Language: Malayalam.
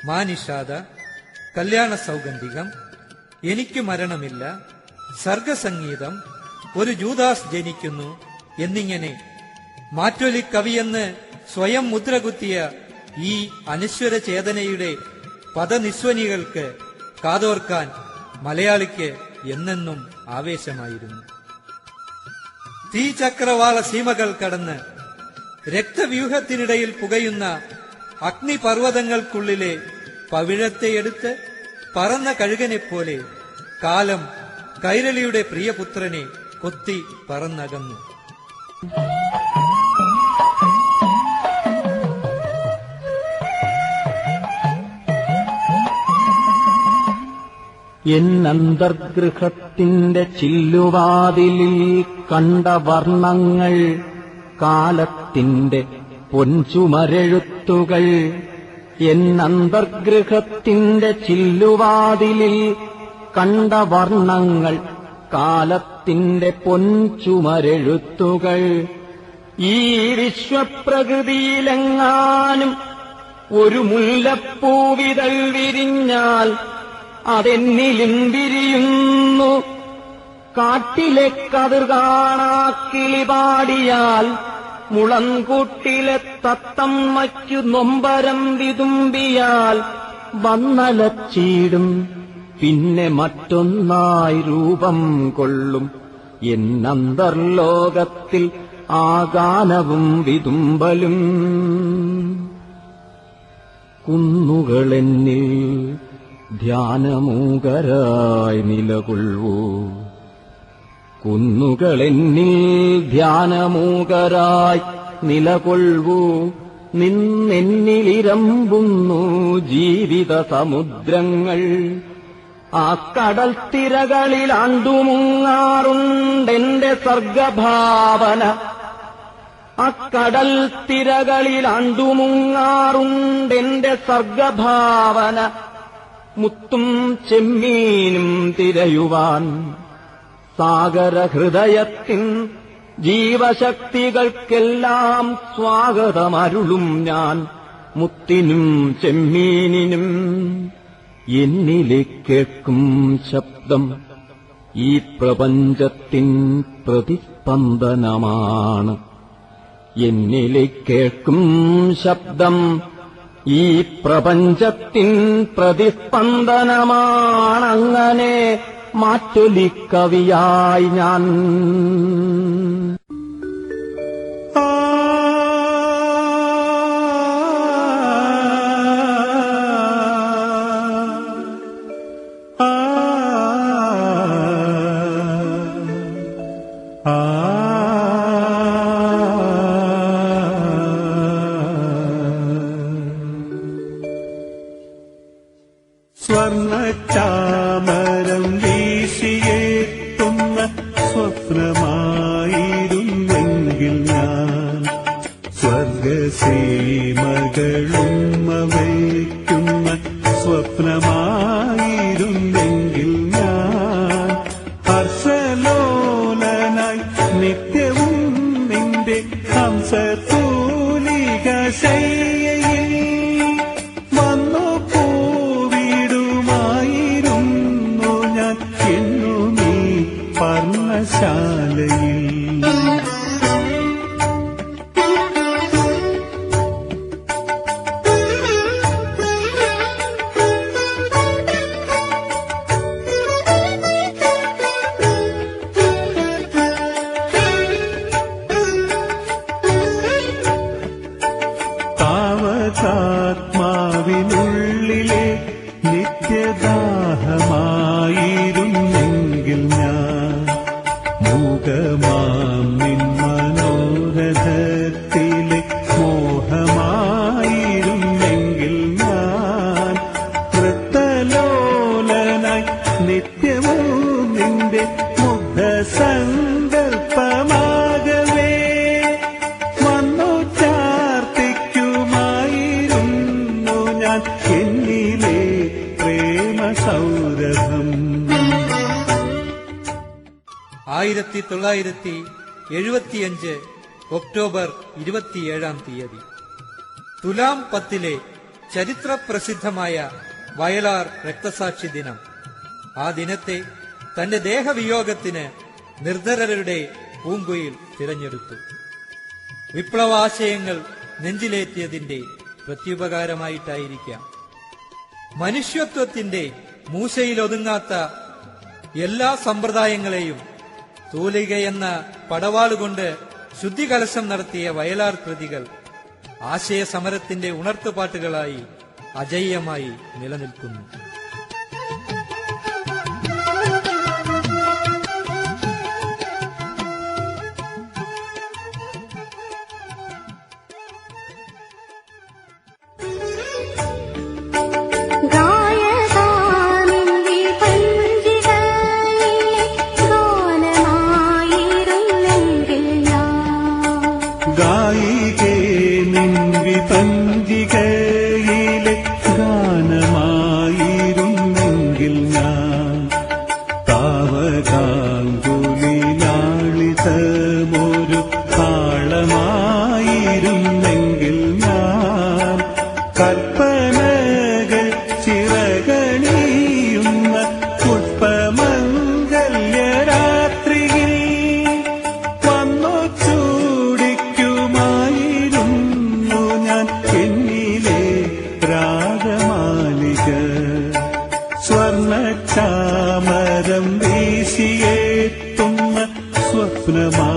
മാനിഷാദ, കല്യാണ സൗഗന്ധികം, എനിക്ക് മരണമില്ല, സർഗസംഗീതം, ഒരു ജൂദാസ് ജനിക്കുന്നു എന്നിങ്ങനെ മാറ്റൊലി കവിയെന്ന് സ്വയം മുദ്രകുത്തിയ ഈ അനശ്വര ചേതനയുടെ പദനിസ്വനികൾക്ക് കാതോർക്കാൻ മലയാളിക്ക് എന്നെന്നും ആവേശമായിരുന്നു. തീചക്രവാള സീമകൾ കടന്ന് രക്തവ്യൂഹത്തിനിടയിൽ പുകയുന്ന അഗ്നിപർവ്വതങ്ങൾക്കുള്ളിലെ പവിഴത്തെയെടുത്ത് പറന്ന കഴുകനെപ്പോലെ കാലം കൈരളിയുടെ പ്രിയപുത്രനെ കൊത്തി പറന്നകന്നു. എന്നന്തർഗൃഹത്തിന്റെ ചില്ലുവാതിലിൽ കണ്ട വർണ്ണങ്ങൾ, കാലത്തിന്റെ പൊൻചുമരെഴുത്തുകൾ. എന്നന്തർഗൃഹത്തിന്റെ ചില്ലുവാതിലിൽ കണ്ട വർണ്ണങ്ങൾ, കാലത്തിന്റെ പൊൻചുമരെഴുത്തുകൾ. ഈ വിശ്വപ്രകൃതിയിലെങ്ങാനും ഒരു മുല്ലപ്പൂവിതൾ വിരിഞ്ഞാൽ അതെന്നിലും വിരിയുന്നു. കാട്ടിലെ കതിർ കാണാ കിളിപാടിയാൽ, മുളങ്കൂട്ടിലെ തത്തമ്മയ്ക്കു നൊമ്പരം വിതുമ്പിയാൽ വന്നലച്ചീടും, പിന്നെ മറ്റൊന്നായി രൂപം കൊള്ളും. എന്നന്തർലോകത്തിൽ ആ ഗാനവും വിതുമ്പലും. കുന്നുകളെന്നിൽ ധ്യാനമൂകരായി നിലകൊള്ളൂ, കുന്നുകളെന്നിൽ ധ്യാനമൂകരായി നിലകൊള്ളൂ. നിന്നെന്നിലിരമ്പുന്നു ജീവിത സമുദ്രങ്ങൾ. ആ കടൽ തിരകളിലാണ്ടുമുങ്ങാറുണ്ടെന്റെ സർഗഭാവന. അക്കടൽ തിരകളിലാണ്ടുമുങ്ങാറുണ്ടെന്റെ സർഗഭാവന. മുത്തും ചെമ്മീനും തിരയുവാൻ സാഗരഹൃദയത്തിൻ ജീവശക്തികൾക്കെല്ലാം സ്വാഗതമരുളും ഞാൻ. മുത്തിനും ചെമ്മീനിനും എന്നിലെ കേൾക്കും ശബ്ദം ഈ പ്രപഞ്ചത്തിൻ പ്രതിസ്പന്ദനമാണ്. എന്നിലെ കേൾക്കും ശബ്ദം ഈ പ്രപഞ്ചത്തിൻ പ്രതിസ്പന്ദനമാണങ്ങനെ മാറ്റൊലിക്കവിയായി ഞാൻ. സ്വർണ്ണചാമരം വീശിയെത്തുന്ന സ്വപ്നമായിരുന്നെങ്കിൽ ഞാൻ, സ്വർഗസീമകളും വയ്ക്കുന്ന സ്വപ്നമായിരുന്നെങ്കിൽ ഞാൻ, ഹർഷലോലനായി നിത്യവും നിന്റെ ഹംസതൂലിക ശയ്യയിൽ വന്നു പൂവിടുമായിരുന്നു ഞാൻ എന്നുമീ പർണശാലയിൽ. താവതാത്മാവിനുള്ളിലെ നിത്യദാഹമായിരുന്നെങ്കിൽ ഞാൻ, മൂകമാം നിൻ മനോരഥത്തിലെ മോഹമായിരുന്നെങ്കിൽ ഞാൻ, വൃത്തലോലനായി നിത്യവും നിന്റെ മുഗ്ധസങ്കൽപ്പമാകവേ വന്നു ചാർത്തിക്കുമായിരുന്നു ഞാൻ എന്നിലെ പ്രേമസൗരഭം. 1975 ഒക്ടോബർ 27 തുലാം 10 ലെ ചരിത്രപ്രസിദ്ധമായ വയലാർ രക്തസാക്ഷി ദിനം. ആ ദിനത്തെ തന്റെ ദേഹവിയോഗത്തിന് നിർധരരുടെ പൂങ്കുയിൽ തിരഞ്ഞെടുത്തു. വിപ്ലവാശയങ്ങൾ നെഞ്ചിലേറ്റിയതിന്റെ പ്രത്യുപകാരമായിട്ടായിരിക്കാം. മനുഷ്യത്വത്തിന്റെ മൂശയിലൊതുങ്ങാത്ത എല്ലാ സമ്പ്രദായങ്ങളെയും തൂലികയെന്ന പടവാളുകൊണ്ട് ശുദ്ധികലശം നടത്തിയ വയലാർ കൃതികൾ ആശയസമരത്തിന്റെ ഉണർത്തുപാട്ടുകളായി അജയ്യമായി നിലനിൽക്കുന്നു. ഗായികേ നിൻ വിപഞ്ചികയിലെ ഗാനമായിരുന്നെങ്കിൽ ഞാൻ താവകാങ്കുലിലാളിതമൊരു താളമായിരുന്നെങ്കിൽ ഞാൻ കൽപ്പനകൾ ചിറകണിയുന്ന പുഷ്പമംഗല്യരാത്രിയിൽ വന്നു ചൂടിക്കുമായിരുന്നു ഞാൻ എന്നിലെ രാഗമാലിക. സ്വർണ്ണചാമരം വീശിയെത്തുന്ന സ്വപ്നമാ